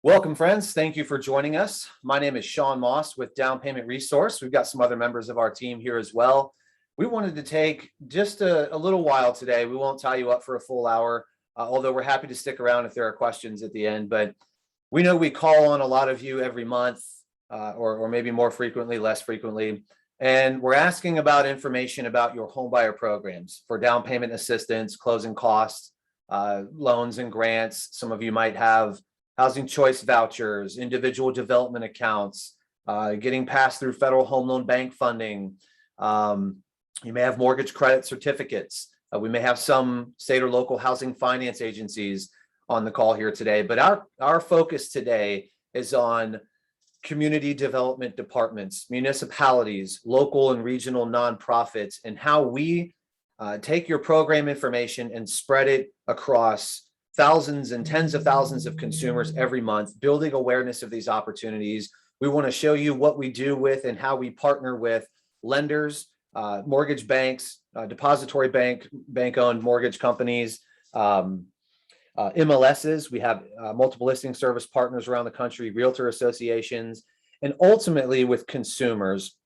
Welcome, friends. Thank you for joining us. My name is Sean Moss with Down Payment Resource. We've got some other members of our team here as well. We wanted to take just a little while today. We won't tie you up for a full hour, although we're happy to stick around if there are questions at the end. But we know we call on a lot of you every month, or maybe more frequently, less frequently. And we're asking about information about your homebuyer programs for down payment assistance, closing costs, loans and grants. Some of you might have housing choice vouchers, individual development accounts, getting passed through federal home loan bank funding. You may have mortgage credit certificates. We may have some state or local housing finance agencies on the call here today, but our focus today is on community development departments, municipalities, local and regional nonprofits, and how we take your program information and spread it across thousands and tens of thousands of consumers every month, building awareness of these opportunities. We want to show you what we do with and how we partner with lenders, mortgage banks, depository bank-owned mortgage companies, MLSs. We have multiple listing service partners around the country, realtor associations, and ultimately with consumers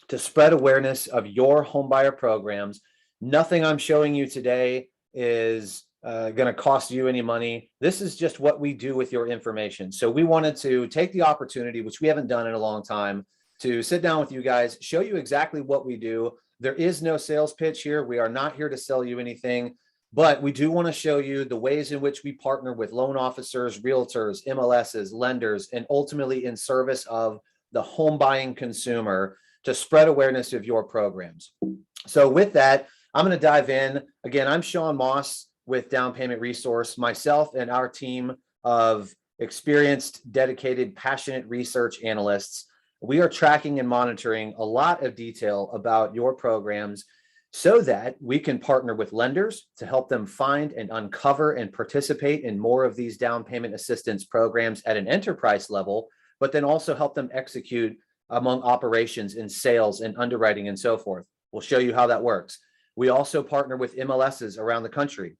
to spread awareness of your homebuyer programs. Nothing I'm showing you today is going to cost you any money. This is just what we do with your information. So we wanted to take the opportunity, which we haven't done in a long time, to sit down with you guys, show you exactly what we do. There is no sales pitch here. We are not here to sell you anything, but we do want to show you the ways in which we partner with loan officers, realtors, MLSs, lenders, and ultimately in service of the home buying consumer to spread awareness of your programs. So with that, I'm going to dive in. Again, I'm Sean Moss with Down Payment Resource. Myself and our team of experienced, dedicated, passionate research analysts, we are tracking and monitoring a lot of detail about your programs so that we can partner with lenders to help them find and uncover and participate in more of these down payment assistance programs at an enterprise level, but then also help them execute among operations in sales and underwriting and so forth. We'll show you how that works. We also partner with MLSs around the country,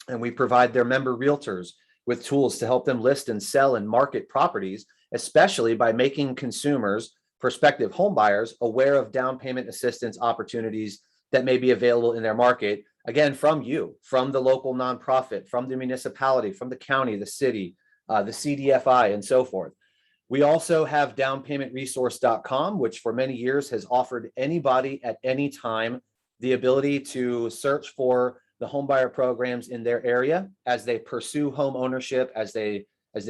and we provide their member realtors with tools to help them list and sell and market properties, especially by making consumers, prospective home buyers, aware of down payment assistance opportunities that may be available in their market, again, from you, from the local nonprofit, from the municipality, from the county, the city, the CDFI, and so forth. We also have downpaymentresource.com, which for many years has offered anybody at any time the ability to search for the homebuyer programs in their area as they pursue home ownership, as they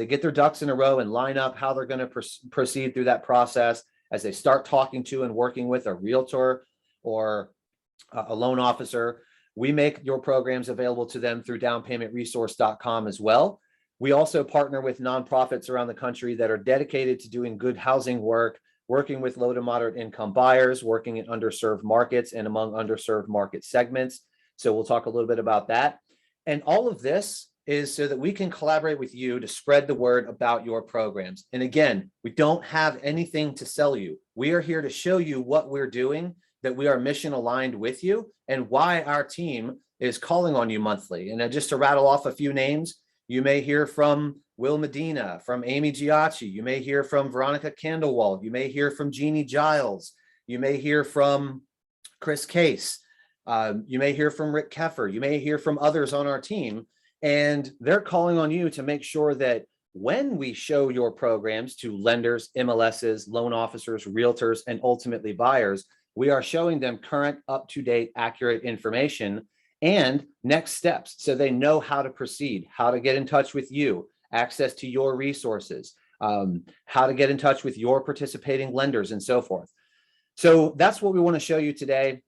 get their ducks in a row and line up how they're going to proceed through that process, as they start talking to and working with a realtor or a loan officer. We make your programs available to them through downpaymentresource.com as well. We also partner with nonprofits around the country that are dedicated to doing good housing work, working with low to moderate income buyers, working in underserved markets and among underserved market segments. So we'll talk a little bit about that. And all of this is so that we can collaborate with you to spread the word about your programs. And again, we don't have anything to sell you. We are here to show you what we're doing, that we are mission aligned with you, and why our team is calling on you monthly. And just to rattle off a few names, you may hear from Will Medina, from Amy Giacchi. You may hear from Veronica Candlewald. You may hear from Jeannie Giles. You may hear from Chris Case. You may hear from Rick Keffer. You may hear from others on our team, and they're calling on you to make sure that when we show your programs to lenders, MLSs, loan officers, realtors, and ultimately buyers, we are showing them current, up-to-date, accurate information and next steps so they know how to proceed, how to get in touch with you, access to your resources, how to get in touch with your participating lenders, and so forth. So that's what we want to show you today.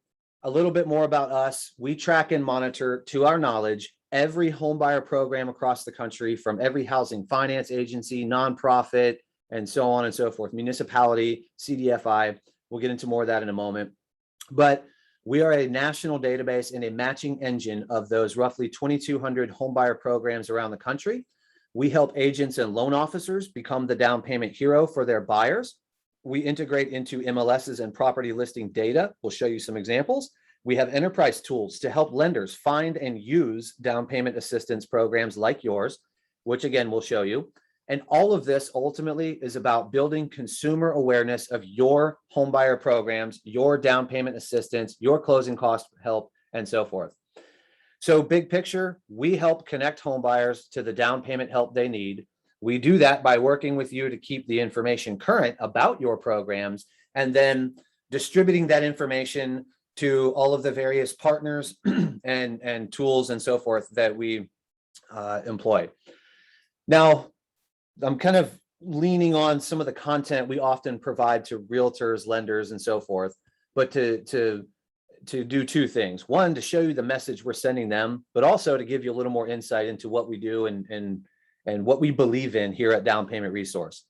A little bit more about us. We track and monitor, to our knowledge, every homebuyer program across the country, from every housing finance agency, nonprofit, and so on and so forth, municipality, CDFI. We'll get into more of that in a moment. But we are a national database and a matching engine of those roughly 2,200 homebuyer programs around the country. We help agents and loan officers become the down payment hero for their buyers. We integrate into MLSs and property listing data. We'll show you some examples. We have enterprise tools to help lenders find and use down payment assistance programs like yours, which again, we'll show you. And all of this ultimately is about building consumer awareness of your homebuyer programs, your down payment assistance, your closing cost help, and so forth. So big picture, we help connect homebuyers to the down payment help they need. We do that by working with you to keep the information current about your programs and then distributing that information to all of the various partners and tools and so forth that we employ. Now, I'm kind of leaning on some of the content we often provide to realtors, lenders, and so forth, but to do two things. One, to show you the message we're sending them, but also to give you a little more insight into what we do and what we believe in here at Down Payment Resource.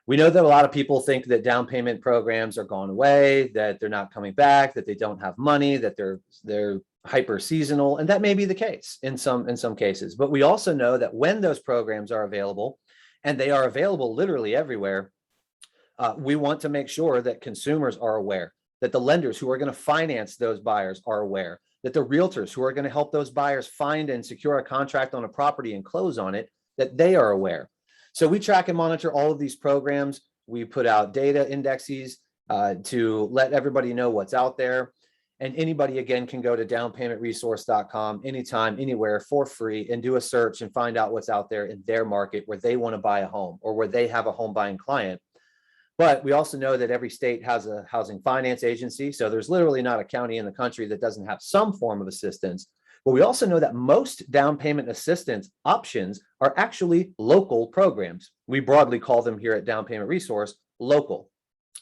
We know that a lot of people think that down payment programs are gone away, that they're not coming back, that they don't have money, that they're hyper seasonal, and that may be the case in some cases. But we also know that when those programs are available, and they are available literally everywhere, we want to make sure that consumers are aware, that the lenders who are going to finance those buyers are aware, that the realtors who are going to help those buyers find and secure a contract on a property and close on it, that they are aware. So we track and monitor all of these programs. We put out data indexes to let everybody know what's out there. And anybody, again, can go to downpaymentresource.com anytime, anywhere for free and do a search and find out what's out there in their market where they want to buy a home or where they have a home buying client. But we also know that every state has a housing finance agency. So there's literally not a county in the country that doesn't have some form of assistance. But we also know that most down payment assistance options are actually local programs. We broadly call them here at Down Payment Resource local.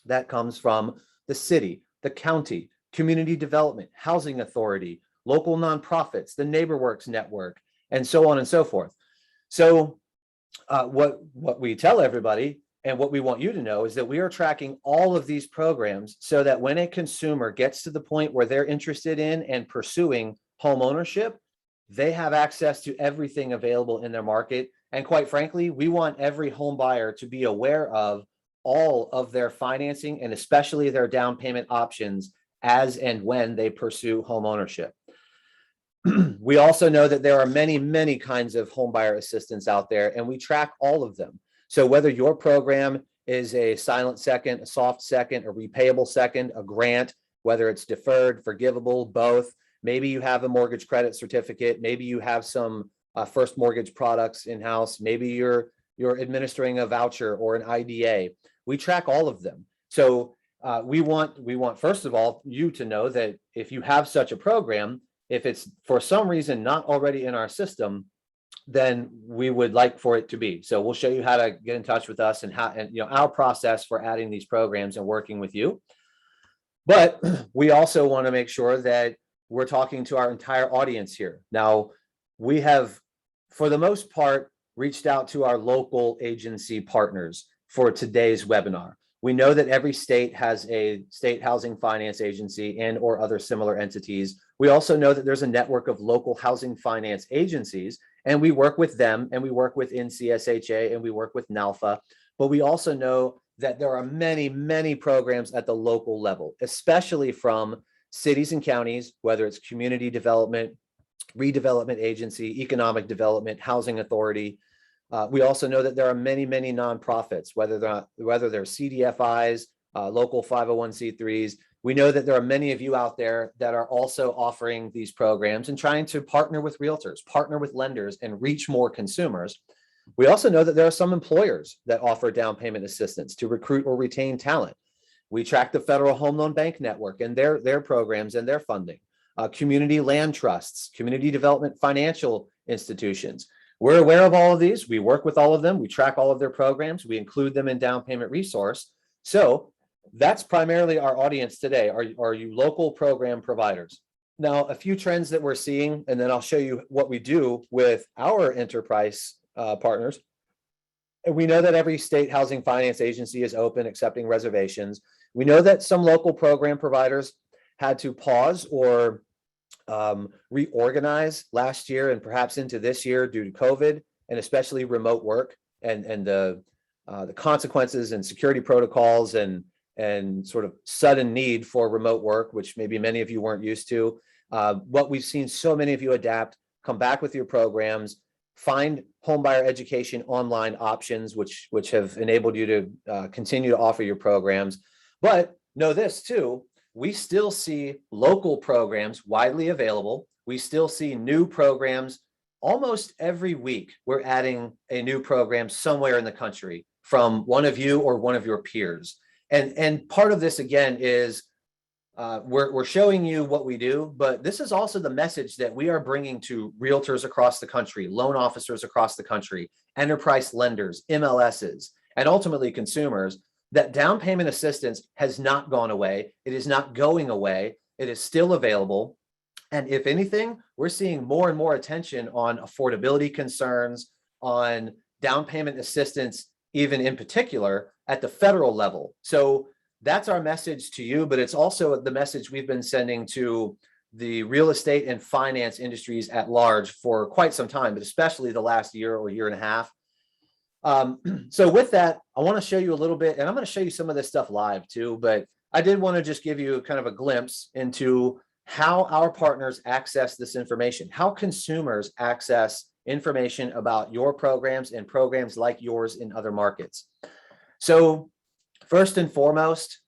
That comes from the city, the county, community development, housing authority, local nonprofits, the NeighborWorks network, and so on and so forth. So what we tell everybody and what we want you to know is that we are tracking all of these programs so that when a consumer gets to the point where they're interested in and pursuing home ownership, they have access to everything available in their market. And quite frankly, we want every home buyer to be aware of all of their financing and especially their down payment options as and when they pursue home ownership. We also know that there are many, many kinds of home buyer assistance out there, and we track all of them. So whether your program is a silent second, a soft second, a repayable second, a grant, whether it's deferred, forgivable, both, maybe you have a mortgage credit certificate, maybe you have some first mortgage products in-house, maybe you're administering a voucher or an IDA. We track all of them. So we want first of all you to know that if you have such a program, if it's for some reason not already in our system, then we would like for it to be. So we'll show you how to get in touch with us and our process for adding these programs and working with you. But we also want to make sure that we're talking to our entire audience here. Now, we have, for the most part, reached out to our local agency partners for today's webinar. We know that every state has a state housing finance agency and or other similar entities. We also know that there's a network of local housing finance agencies, and we work with them, and we work with NCSHA, and we work with NALFA. But we also know that there are many, many programs at the local level, especially from cities and counties, whether it's community development, redevelopment agency, economic development, housing authority. We also know that there are many, many nonprofits, whether they're CDFIs, local 501c3s. We know that there are many of you out there that are also offering these programs and trying to partner with realtors, partner with lenders, and reach more consumers. We also know that there are some employers that offer down payment assistance to recruit or retain talent. We track the Federal Home Loan Bank Network and their programs and their funding, community land trusts, community development financial institutions. We're aware of all of these. We work with all of them. We track all of their programs. We include them in Down Payment Resource. So that's primarily our audience today. Are you local program providers? Now, a few trends that we're seeing, and then I'll show you what we do with our enterprise partners. And we know that every state housing finance agency is open, accepting reservations. We know that some local program providers had to pause or reorganize last year and perhaps into this year due to COVID and especially remote work and the consequences and security protocols and sort of sudden need for remote work, which maybe many of you weren't used to. What we've seen so many of you adapt, come back with your programs, find homebuyer education online options, which have enabled you to continue to offer your programs. But know this too, we still see local programs widely available. We still see new programs almost every week. We're adding a new program somewhere in the country from one of you or one of your peers. And part of this, again, is we're showing you what we do, but this is also the message that we are bringing to realtors across the country, loan officers across the country, enterprise lenders, MLSs, and ultimately consumers, that down payment assistance has not gone away. It is not going away. It is still available. And if anything, we're seeing more and more attention on affordability concerns, on down payment assistance, even in particular at the federal level. So that's our message to you, but it's also the message we've been sending to the real estate and finance industries at large for quite some time, but especially the last year or year and a half. So with that, I want to show you a little bit, and I'm going to show you some of this stuff live too, but I did want to just give you kind of a glimpse into how our partners access this information, how consumers access information about your programs and programs like yours in other markets. So first and foremost,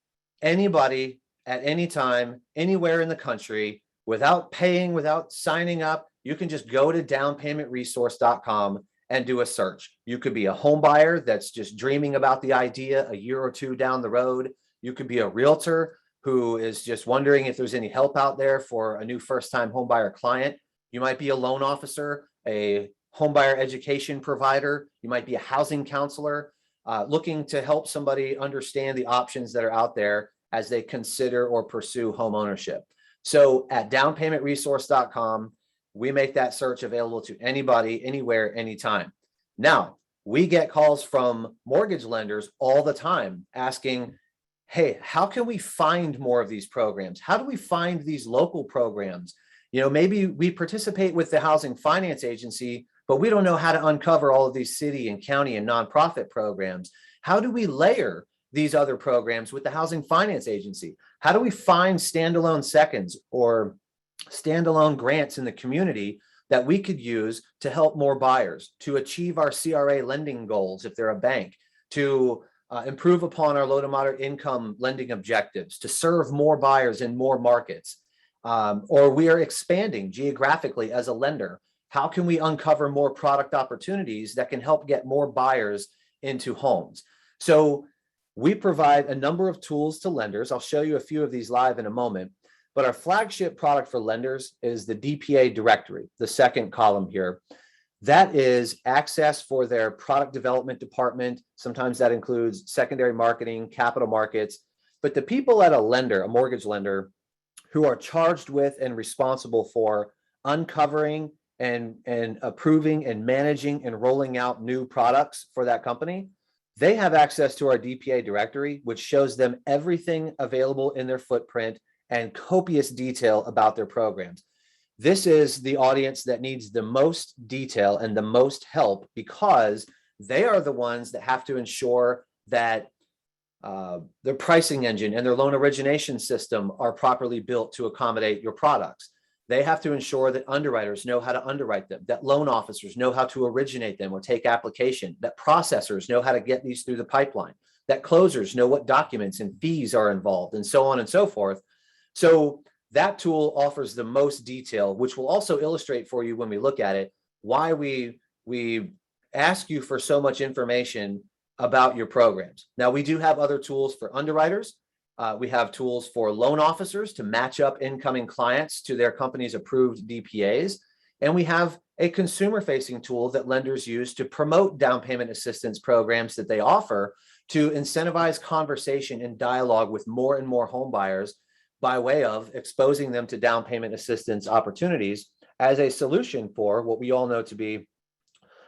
anybody at any time, anywhere in the country, without paying, without signing up, you can just go to downpaymentresource.com and do a search. You could be a home buyer that's just dreaming about the idea a year or two down the road. You could be a realtor who is just wondering if there's any help out there for a new first-time home buyer client. You might be a loan officer, a home buyer education provider. You might be a housing counselor looking to help somebody understand the options that are out there as they consider or pursue home ownership. So at downpaymentresource.com, we make that search available to anybody, anywhere, anytime. Now, we get calls from mortgage lenders all the time asking, hey, how can we find more of these programs? How do we find these local programs? You know, maybe we participate with the Housing Finance Agency, but we don't know how to uncover all of these city and county and nonprofit programs. How do we layer these other programs with the Housing Finance Agency? How do we find standalone seconds or standalone grants in the community that we could use to help more buyers, to achieve our CRA lending goals if they're a bank, to improve upon our low to moderate income lending objectives, to serve more buyers in more markets, or we are expanding geographically as a lender. How can we uncover more product opportunities that can help get more buyers into homes? So we provide a number of tools to lenders. I'll show you a few of these live in a moment, but our flagship product for lenders is the DPA directory, the second column here. That is access for their product development department. Sometimes that includes secondary marketing, capital markets, but the people at a lender, a mortgage lender, who are charged with and responsible for uncovering and approving and managing and rolling out new products for that company, they have access to our DPA directory, which shows them everything available in their footprint and copious detail about their programs. This is the audience that needs the most detail and the most help because they are the ones that have to ensure that their pricing engine and their loan origination system are properly built to accommodate your products. They have to ensure that underwriters know how to underwrite them, that loan officers know how to originate them or take application, that processors know how to get these through the pipeline, that closers know what documents and fees are involved, and so on and so forth. So that tool offers the most detail, which will also illustrate for you when we look at it, why we ask you for so much information about your programs. Now, we do have other tools for underwriters. We have tools for loan officers to match up incoming clients to their company's approved DPAs. And we have a consumer-facing tool that lenders use to promote down payment assistance programs that they offer to incentivize conversation and dialogue with more and more home buyers by way of exposing them to down payment assistance opportunities as a solution for what we all know to be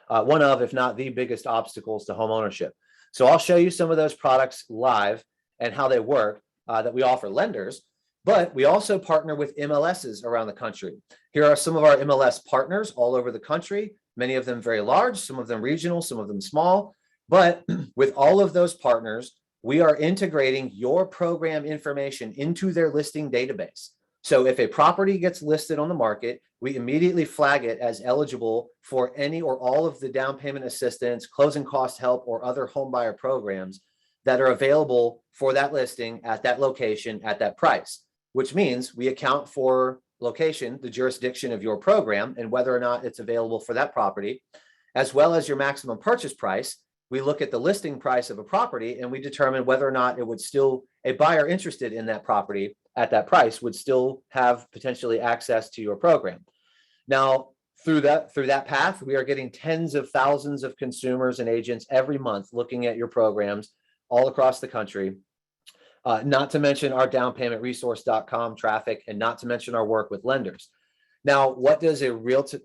one of, if not the biggest obstacles to home ownership. So I'll show you some of those products live and how they work that we offer lenders, but we also partner with MLSs around the country. Here are some of our MLS partners all over the country, many of them very large, some of them regional, some of them small, but with all of those partners, we are integrating your program information into their listing database. So if a property gets listed on the market, we immediately flag it as eligible for any or all of the down payment assistance, closing cost help, or other home buyer programs that are available for that listing at that location at that price, which means we account for location, the jurisdiction of your program, and whether or not it's available for that property, as well as your maximum purchase price. We look at the listing price of a property and we determine whether or not it would still, a buyer interested in that property at that price would still have potentially access to your program. Now, through that path, we are getting tens of thousands of consumers and agents every month looking at your programs all across the country. Not to mention our downpaymentresource.com traffic, and not to mention our work with lenders. Now, what does a realtor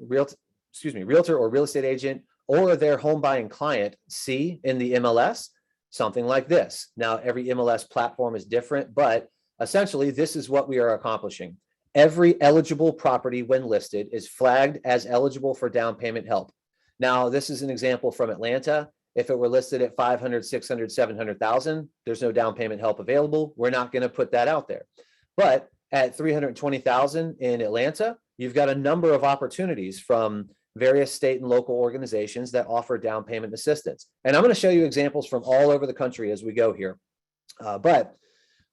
or real estate agent or their home buying client see in the MLS? Something like this. Now, every MLS platform is different, but essentially, this is what we are accomplishing. Every eligible property when listed is flagged as eligible for down payment help. Now, this is an example from Atlanta. If it were listed at 500, 600, 700,000, there's no down payment help available. We're not going to put that out there. But at 320,000 in Atlanta, you've got a number of opportunities from various state and local organizations that offer down payment assistance. And I'm going to show you examples from all over the country as we go here. But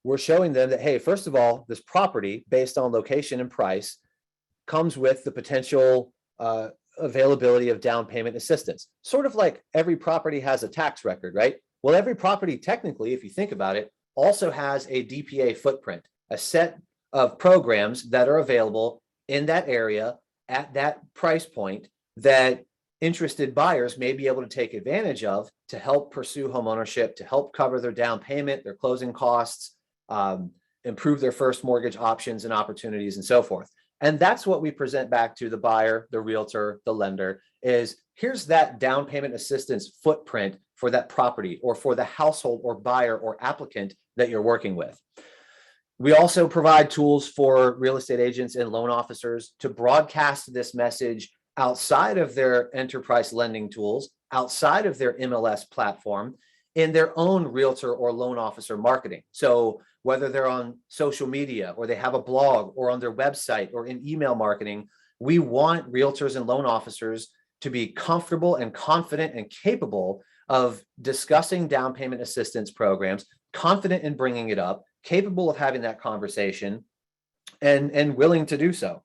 we're showing them that, hey, first of all, this property based on location and price comes with the potential availability of down payment assistance. Sort of like every property has a tax record, right? Well, every property technically, if you think about it, also has a DPA footprint, a set of programs that are available in that area at that price point that interested buyers may be able to take advantage of to help pursue homeownership, to help cover their down payment, their closing costs, improve their first mortgage options and opportunities, and so forth. And that's what we present back to the buyer, the realtor, the lender, is here's that down payment assistance footprint for that property or for the household or buyer or applicant that you're working with. We also provide tools for real estate agents and loan officers to broadcast this message outside of their enterprise lending tools, outside of their MLS platform, in their own realtor or loan officer marketing. So whether they're on social media or they have a blog or on their website or in email marketing, we want realtors and loan officers to be comfortable and confident and capable of discussing down payment assistance programs, confident in bringing it up, capable of having that conversation, and willing to do so.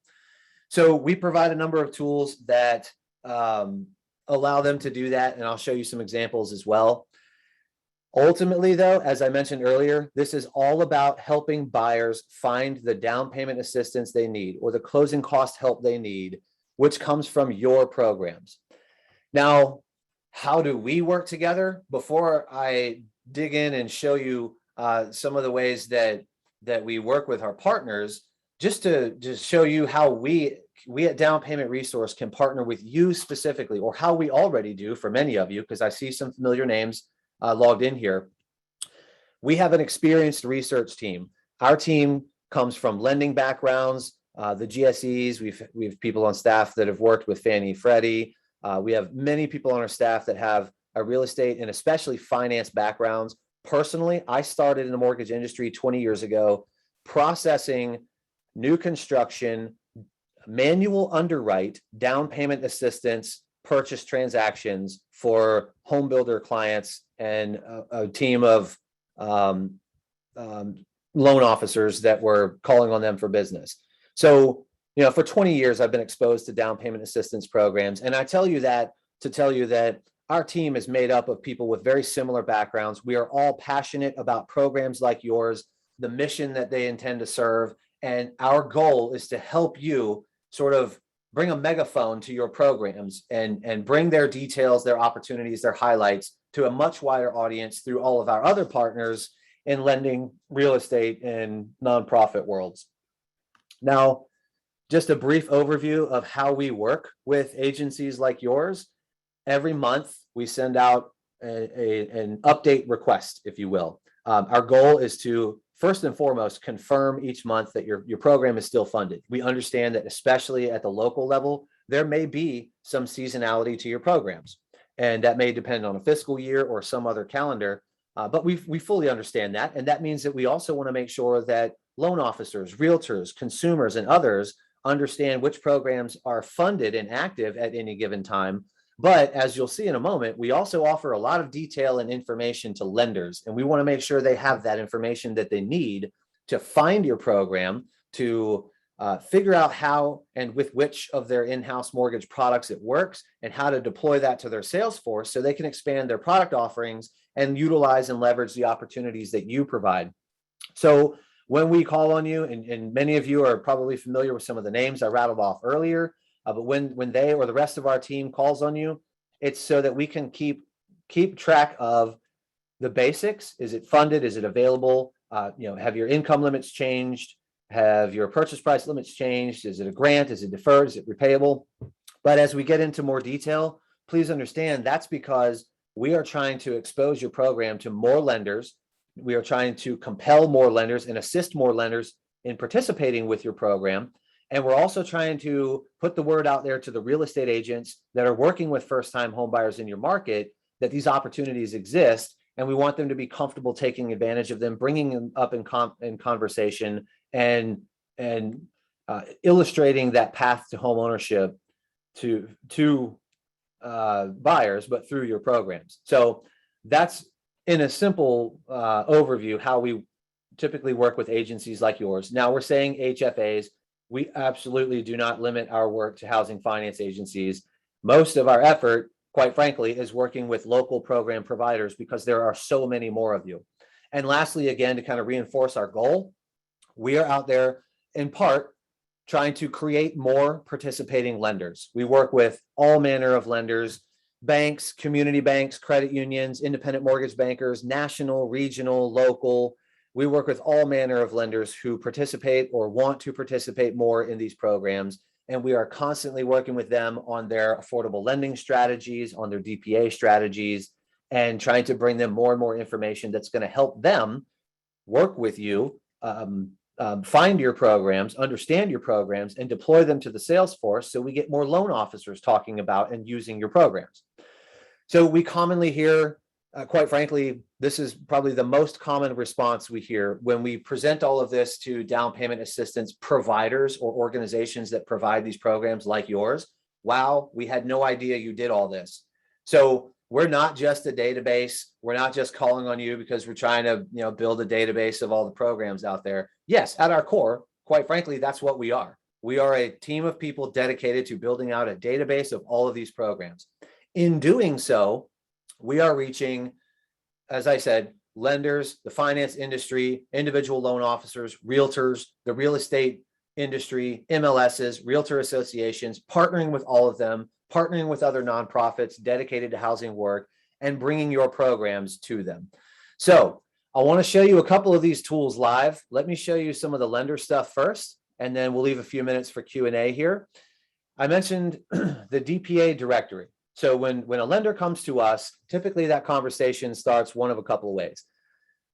So we provide a number of tools that allow them to do that, and I'll show you some examples as well. Ultimately, though, as I mentioned earlier, this is all about helping buyers find the down payment assistance they need or the closing cost help they need, which comes from your programs. Now, how do we work together? Before I dig in and show you some of the ways that we work with our partners, just to show you how we at Down Payment Resource can partner with you specifically, or how we already do for many of you, because I see some familiar names logged in here. We have an experienced research team. Our team comes from lending backgrounds, the GSEs. We have people on staff that have worked with Fannie, Freddie. We have many people on our staff that have a real estate and especially finance backgrounds. Personally, I started in the mortgage industry 20 years ago, processing new construction, manual underwrite, down payment assistance, purchase transactions for home builder clients and a team of loan officers that were calling on them for business. So, for 20 years, I've been exposed to down payment assistance programs. And I tell you that to tell you that our team is made up of people with very similar backgrounds. We are all passionate about programs like yours, the mission that they intend to serve. And our goal is to help you sort of bring a megaphone to your programs and bring their details, their opportunities, their highlights to a much wider audience through all of our other partners in lending, real estate, and nonprofit worlds. Now, just a brief overview of how we work with agencies like yours. Every month, we send out an update request, if you will. Our goal is to, first and foremost, confirm each month that your program is still funded. We understand that, especially at the local level, there may be some seasonality to your programs, and that may depend on a fiscal year or some other calendar. But we fully understand that, and that means that we also want to make sure that loan officers, realtors, consumers, and others understand which programs are funded and active at any given time. But as you'll see in a moment, we also offer a lot of detail and information to lenders, and we want to make sure they have that information that they need to find your program, to figure out how and with which of their in-house mortgage products it works, and how to deploy that to their sales force so they can expand their product offerings and utilize and leverage the opportunities that you provide. So when we call on you, and many of you are probably familiar with some of the names I rattled off earlier, but when they or the rest of our team calls on you, it's so that we can keep track of the basics. Is it funded? Is it available? Have your income limits changed? Have your purchase price limits changed? Is it a grant? Is it deferred? Is it repayable? But as we get into more detail, please understand that's because we are trying to expose your program to more lenders. We are trying to compel more lenders and assist more lenders in participating with your program. And we're also trying to put the word out there to the real estate agents that are working with first-time home buyers in your market that these opportunities exist. And we want them to be comfortable taking advantage of them, bringing them up in conversation, and illustrating that path to home ownership to buyers, but through your programs. So that's in a simple overview how we typically work with agencies like yours. Now we're saying HFAs. We absolutely do not limit our work to housing finance agencies. Most of our effort, quite frankly, is working with local program providers because there are so many more of you. And lastly, again, to kind of reinforce our goal, we are out there in part trying to create more participating lenders. We work with all manner of lenders, banks, community banks, credit unions, independent mortgage bankers, national, regional, local. We work with all manner of lenders who participate or want to participate more in these programs. And we are constantly working with them on their affordable lending strategies, on their DPA strategies, and trying to bring them more and more information that's going to help them work with you, find your programs, understand your programs, and deploy them to the sales force so we get more loan officers talking about and using your programs. So we commonly hear, quite frankly, this is probably the most common response we hear when we present all of this to down payment assistance providers or organizations that provide these programs like yours. Wow, we had no idea you did all this. So we're not just a database. We're not just calling on you because we're trying to, build a database of all the programs out there. Yes, at our core, quite frankly, that's what we are. We are a team of people dedicated to building out a database of all of these programs. In doing so, we are reaching, as I said, lenders, the finance industry, individual loan officers, realtors, the real estate industry, MLSs, realtor associations, partnering with all of them, partnering with other nonprofits dedicated to housing work, and bringing your programs to them. So I want to show you a couple of these tools live. Let me show you some of the lender stuff first, and then we'll leave a few minutes for Q&A here. I mentioned the DPA directory. So when a lender comes to us, typically that conversation starts one of a couple of ways.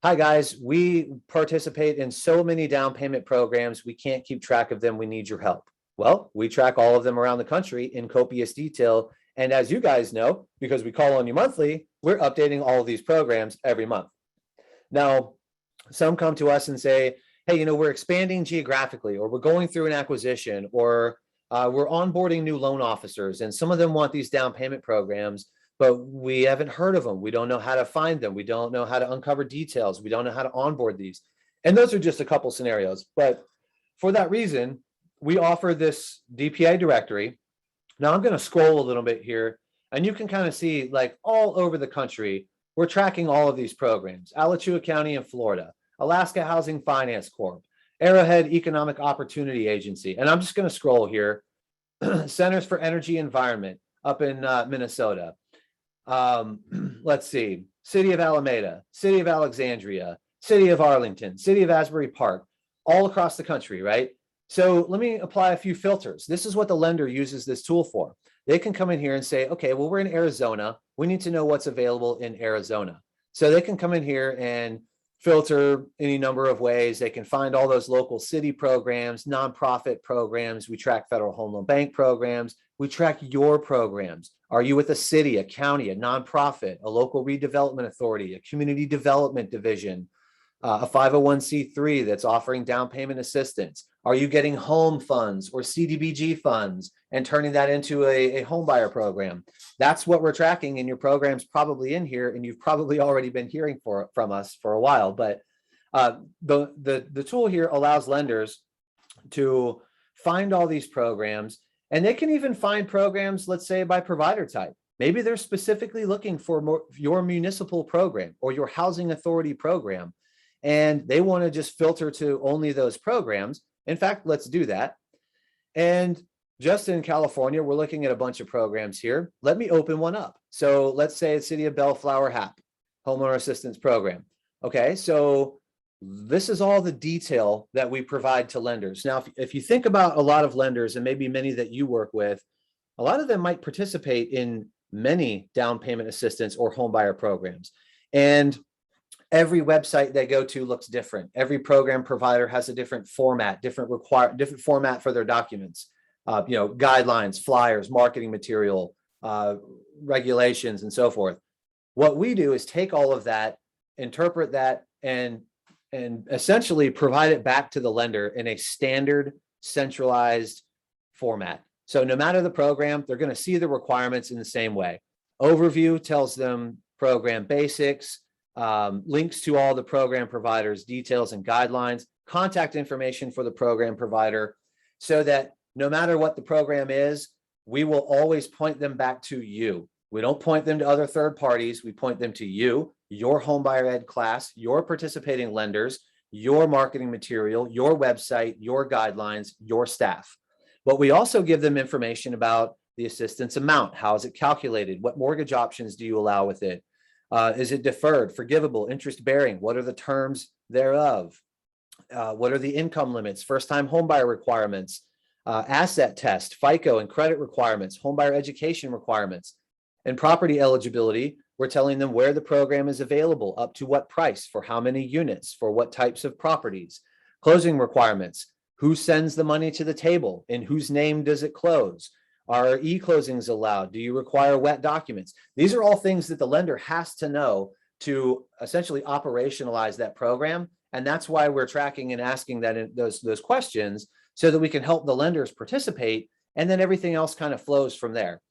Hi guys, we participate in so many down payment programs, we can't keep track of them, we need your help. Well, we track all of them around the country in copious detail. And as you guys know, because we call on you monthly, we're updating all of these programs every month. Now, some come to us and say, hey, we're expanding geographically, or we're going through an acquisition, or we're onboarding new loan officers, and some of them want these down payment programs, but we haven't heard of them. We don't know how to find them. We don't know how to uncover details. We don't know how to onboard these. And those are just a couple scenarios. But for that reason, we offer this DPA directory. Now I'm going to scroll a little bit here, and you can kind of see, like, all over the country, we're tracking all of these programs. Alachua County in Florida, Alaska Housing Finance Corp, Arrowhead Economic Opportunity Agency. And I'm just going to scroll here. Centers for Energy Environment up in Minnesota. Let's see. City of Alameda, City of Alexandria, City of Arlington, City of Asbury Park, all across the country, right? So let me apply a few filters. This is what the lender uses this tool for. They can come in here and say, okay, well, we're in Arizona. We need to know what's available in Arizona. So they can come in here and filter any number of ways. They can find all those local city programs, nonprofit programs. We track Federal Home Loan Bank programs. We track your programs. Are you with a city, a county, a nonprofit, a local redevelopment authority, a community development division, a 501c3 that's offering down payment assistance? Are you getting home funds or CDBG funds and turning that into a home buyer program? That's what we're tracking, and your program's probably in here, and you've probably already been hearing from us for a while. But the tool here allows lenders to find all these programs, and they can even find programs, let's say by provider type. Maybe they're specifically looking for your municipal program or your housing authority program, and they want to just filter to only those programs. In fact, let's do that. And just in California, we're looking at a bunch of programs here. Let me open one up. So let's say it's City of Bellflower HAP, Homeowner Assistance Program. Okay, so this is all the detail that we provide to lenders. Now, if you think about a lot of lenders, and maybe many that you work with, a lot of them might participate in many down payment assistance or home buyer programs. And every website they go to looks different. Every program provider has a different format, different format for their documents, guidelines, flyers, marketing material, regulations, and so forth. What we do is take all of that, interpret that, and essentially provide it back to the lender in a standard, centralized format. So no matter the program, they're going to see the requirements in the same way. Overview tells them program basics, links to all the program providers, details and guidelines, contact information for the program provider, so that no matter what the program is, we will always point them back to you. We don't point them to other third parties. We point them to you, your homebuyer ed class, your participating lenders, your marketing material, your website, your guidelines, your staff. But we also give them information about the assistance amount. How is it calculated? What mortgage options do you allow with it? Is it deferred, forgivable, interest bearing? What are the terms thereof? What are the income limits, first time homebuyer requirements, asset test, FICO and credit requirements, homebuyer education requirements, and property eligibility. We're telling them where the program is available, up to what price, for how many units, for what types of properties, closing requirements, who sends the money to the table, in whose name does it close? Are e-closings allowed? Do you require wet documents? These are all things that the lender has to know to essentially operationalize that program. And that's why we're tracking and asking those questions, so that we can help the lenders participate, and then everything else kind of flows from there.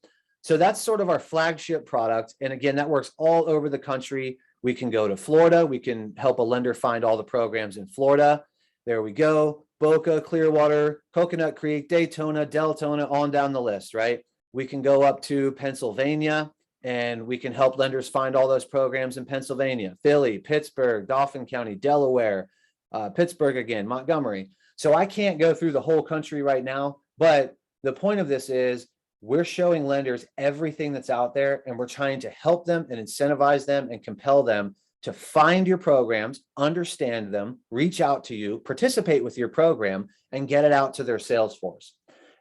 So that's sort of our flagship product. And again, that works all over the country. We can go to Florida. We can help a lender find all the programs in Florida. There we go. Boca, Clearwater, Coconut Creek, Daytona, Deltona, on down the list, right? We can go up to Pennsylvania, and we can help lenders find all those programs in Pennsylvania, Philly, Pittsburgh, Dauphin County, Delaware, Pittsburgh again, Montgomery. So I can't go through the whole country right now, but the point of this is we're showing lenders everything that's out there, and we're trying to help them and incentivize them and compel them to find your programs, understand them, reach out to you, participate with your program, and get it out to their sales force.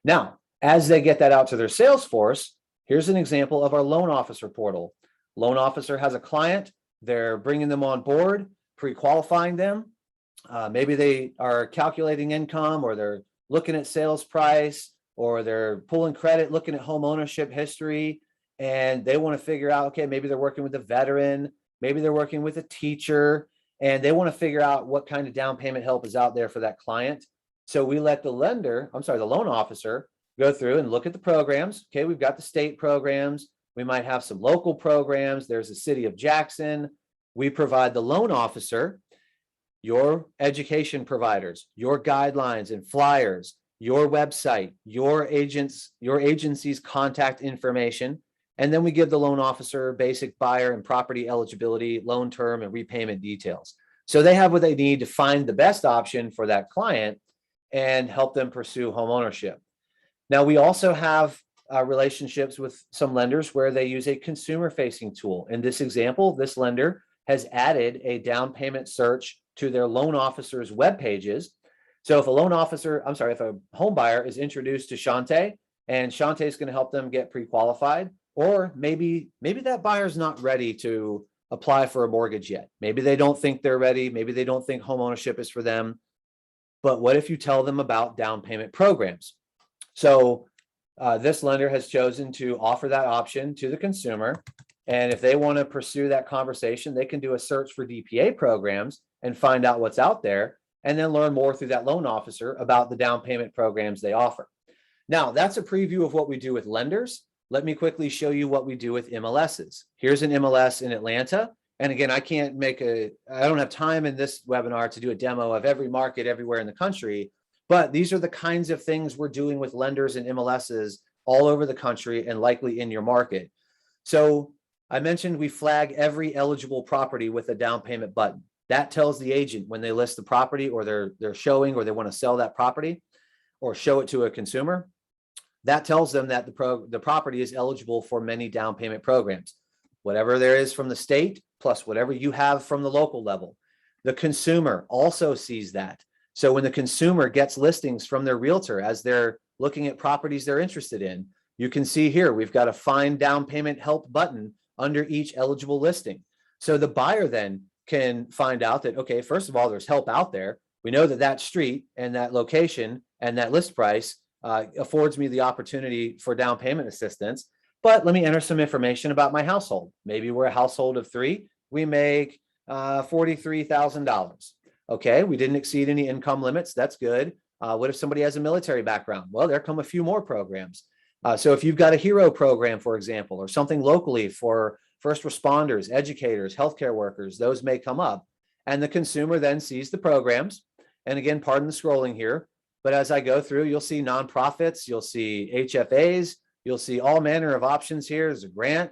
Now, as they get that out to their sales force, here's an example of our loan officer portal. Loan officer has a client, they're bringing them on board, pre-qualifying them. Maybe they are calculating income, or they're looking at sales price, or they're pulling credit, looking at home ownership history, and they want to figure out, okay, maybe they're working with a veteran, maybe they're working with a teacher, and they want to figure out what kind of down payment help is out there for that client. So we let the loan officer go through and look at the programs. Okay, we've got the state programs. We might have some local programs. There's the city of Jackson. We provide the loan officer your education providers, your guidelines and flyers, your website, your agency's contact information. And then we give the loan officer basic buyer and property eligibility, loan term, and repayment details. So they have what they need to find the best option for that client and help them pursue home ownership. Now, we also have relationships with some lenders where they use a consumer-facing tool. In this example, this lender has added a down payment search to their loan officer's web pages. So if a home buyer is introduced to Shante, and Shante is going to help them get pre-qualified, or maybe that buyer's not ready to apply for a mortgage yet. Maybe they don't think they're ready. Maybe they don't think home ownership is for them. But what if you tell them about down payment programs? So this lender has chosen to offer that option to the consumer. And if they want to pursue that conversation, they can do a search for DPA programs and find out what's out there, and then learn more through that loan officer about the down payment programs they offer. Now, that's a preview of what we do with lenders. Let me quickly show you what we do with MLSs. Here's an MLS in Atlanta. And again, I don't have time in this webinar to do a demo of every market everywhere in the country, but these are the kinds of things we're doing with lenders and MLSs all over the country and likely in your market. So I mentioned we flag every eligible property with a down payment button. That tells the agent when they list the property, or they're showing, or they want to sell that property or show it to a consumer. That tells them that the property is eligible for many down payment programs, whatever there is from the state, plus whatever you have from the local level. The consumer also sees that. So when the consumer gets listings from their realtor as they're looking at properties they're interested in, you can see here, we've got a find down payment help button under each eligible listing. So the buyer then can find out that, okay, first of all, there's help out there. We know that that street and that location and that list price affords me the opportunity for down payment assistance, but let me enter some information about my household. Maybe we're a household of 3. We make $43,000. Okay, we didn't exceed any income limits. That's good. What if somebody has a military background? Well, there come a few more programs. So if you've got a HERO program, for example, or something locally for first responders, educators, healthcare workers, those may come up. And the consumer then sees the programs. And again, pardon the scrolling here, but as I go through, you'll see nonprofits, you'll see HFAs, you'll see all manner of options here. There's a grant.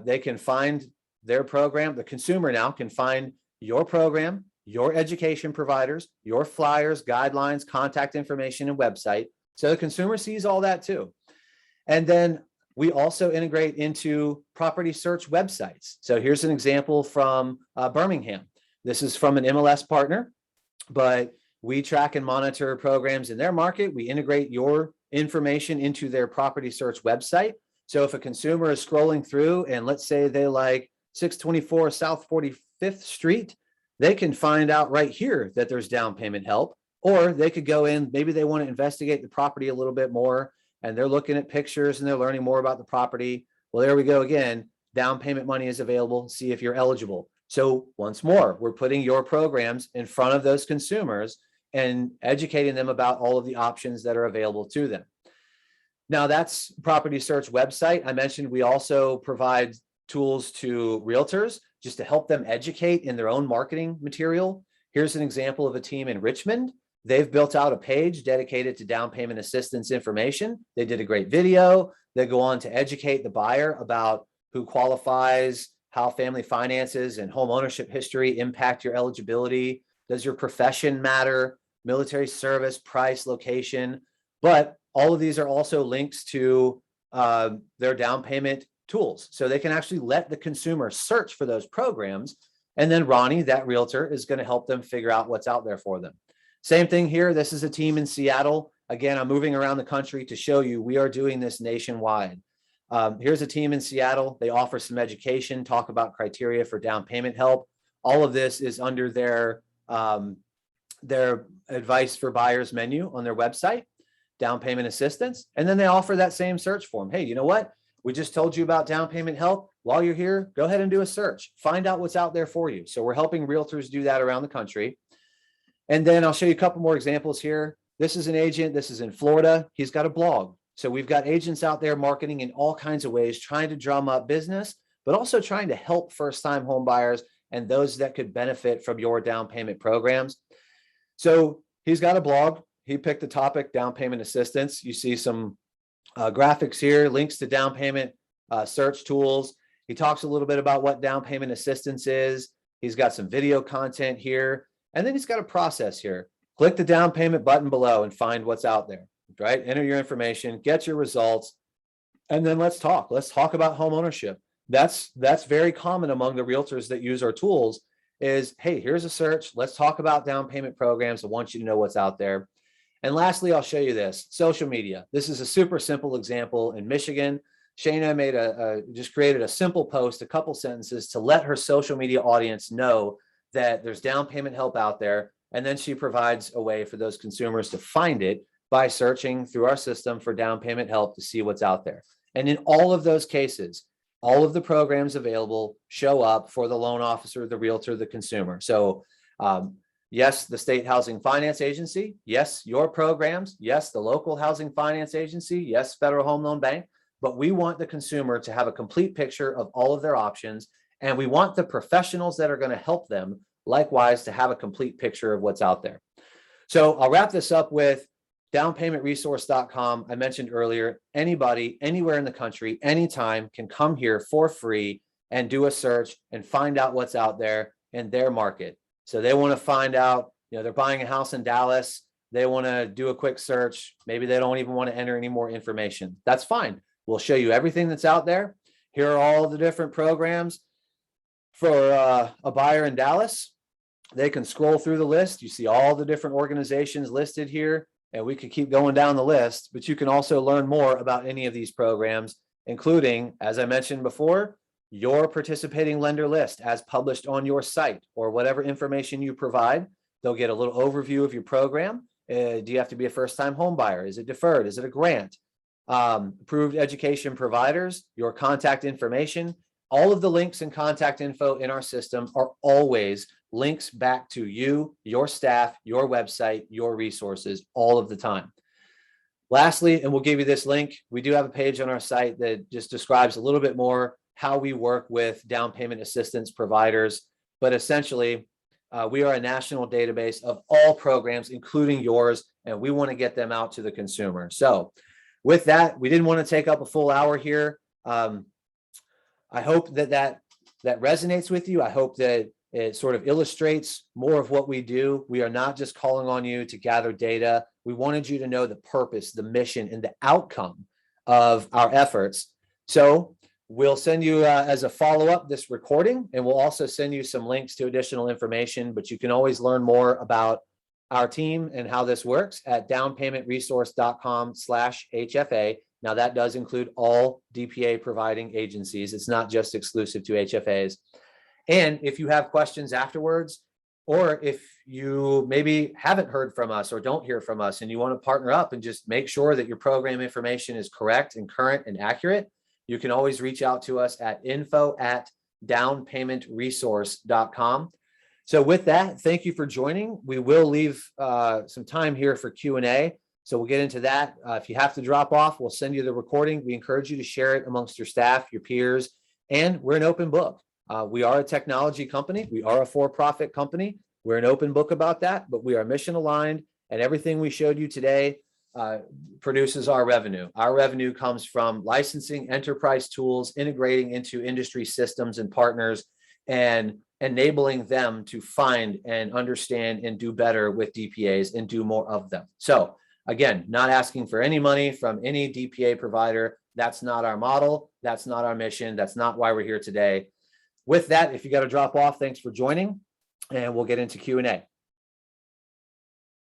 They can find their program. The consumer now can find your program, your education providers, your flyers, guidelines, contact information, and website. So the consumer sees all that too. And then we also integrate into property search websites. So here's an example from Birmingham. This is from an MLS partner, but we track and monitor programs in their market. We integrate your information into their property search website. So if a consumer is scrolling through and let's say they like 624 South 45th Street, they can find out right here that there's down payment help, or they could go in, maybe they want to investigate the property a little bit more and they're looking at pictures and they're learning more about the property. Well, there we go again. Down payment money is available. See if you're eligible. So once more, we're putting your programs in front of those consumers and educating them about all of the options that are available to them. Now that's property search website. I mentioned we also provide tools to realtors just to help them educate in their own marketing material. Here's an example of a team in Richmond. They've built out a page dedicated to down payment assistance information. They did a great video. They go on to educate the buyer about who qualifies, how family finances and home ownership history impact your eligibility. Does your profession matter? Military service, price, location. But all of these are also links to their down payment tools. So they can actually let the consumer search for those programs. And then Ronnie, that realtor, is going to help them figure out what's out there for them. Same thing here. This is a team in Seattle. Again, I'm moving around the country to show you we are doing this nationwide. Here's a team in Seattle. They offer some education, talk about criteria for down payment help. All of this is under their advice for buyers menu on their website, down payment assistance. And then they offer that same search form. Hey, you know what? We just told you about down payment help. While you're here, go ahead and do a search. Find out what's out there for you. So we're helping realtors do that around the country. And then I'll show you a couple more examples here. This is an agent. This is in Florida. He's got a blog. So we've got agents out there marketing in all kinds of ways, trying to drum up business, but also trying to help first-time home buyers and those that could benefit from your down payment programs. So he's got a blog. He picked the topic, down payment assistance. You see some graphics here, links to down payment search tools. He talks a little bit about what down payment assistance is. He's got some video content here. And then he's got a process here. Click the down payment button below and find what's out there, right? Enter your information, get your results, and then let's talk. Let's talk about home ownership. That's very common among the realtors that use our tools is, hey, here's a search. Let's talk about down payment programs. I want you to know what's out there. And lastly, I'll show you this, social media. This is a super simple example in Michigan. Shayna made just created a simple post, a couple sentences to let her social media audience know that there's down payment help out there. And then she provides a way for those consumers to find it by searching through our system for down payment help to see what's out there. And in all of those cases, all of the programs available show up for the loan officer, the realtor, the consumer. So yes, the State Housing Finance Agency, yes, your programs, yes, the local housing finance agency, yes, Federal Home Loan Bank, but we want the consumer to have a complete picture of all of their options. And we want the professionals that are going to help them likewise to have a complete picture of what's out there. So I'll wrap this up with downpaymentresource.com. I mentioned earlier, anybody, anywhere in the country, anytime can come here for free and do a search and find out what's out there in their market. So they want to find out, they're buying a house in Dallas. They want to do a quick search. Maybe they don't even want to enter any more information. That's fine. We'll show you everything that's out there. Here are all the different programs for a buyer in Dallas. They can scroll through the list. You see all the different organizations listed here, and we could keep going down the list, but you can also learn more about any of these programs, including, as I mentioned before, your participating lender list as published on your site or whatever information you provide. They'll get a little overview of your program. Do you have to be a first-time home buyer? Is it deferred? Is it a grant? Approved education providers, your contact information. All of the links and contact info in our system are always links back to you, your staff, your website, your resources all of the time. Lastly, and we'll give you this link, we do have a page on our site that just describes a little bit more how we work with down payment assistance providers. But essentially, we are a national database of all programs, including yours, and we want to get them out to the consumer. So with that, we didn't want to take up a full hour here. I hope that resonates with you. I hope that it sort of illustrates more of what we do. We are not just calling on you to gather data. We wanted you to know the purpose, the mission, and the outcome of our efforts. So we'll send you as a follow-up this recording, and we'll also send you some links to additional information, but you can always learn more about our team and how this works at downpaymentresource.com/HFA. Now that does include all DPA providing agencies. It's not just exclusive to HFAs. And if you have questions afterwards, or if you maybe haven't heard from us or don't hear from us and you want to partner up and just make sure that your program information is correct and current and accurate, you can always reach out to us at info@downpaymentresource.com. So with that, thank you for joining. We will leave some time here for Q&A. So we'll get into that. If you have to drop off, we'll send you the recording. We encourage you to share it amongst your staff, your peers, and we're an open book. We are a technology company. We are a for-profit company. We're an open book about that, but we are mission aligned, and everything we showed you today produces our revenue. Our revenue comes from licensing enterprise tools, integrating into industry systems and partners, and enabling them to find and understand and do better with DPAs and do more of them. So again, not asking for any money from any DPA provider. That's not our model. That's not our mission. That's not why we're here today. With that, if you got to drop off, thanks for joining, and we'll get into Q&A.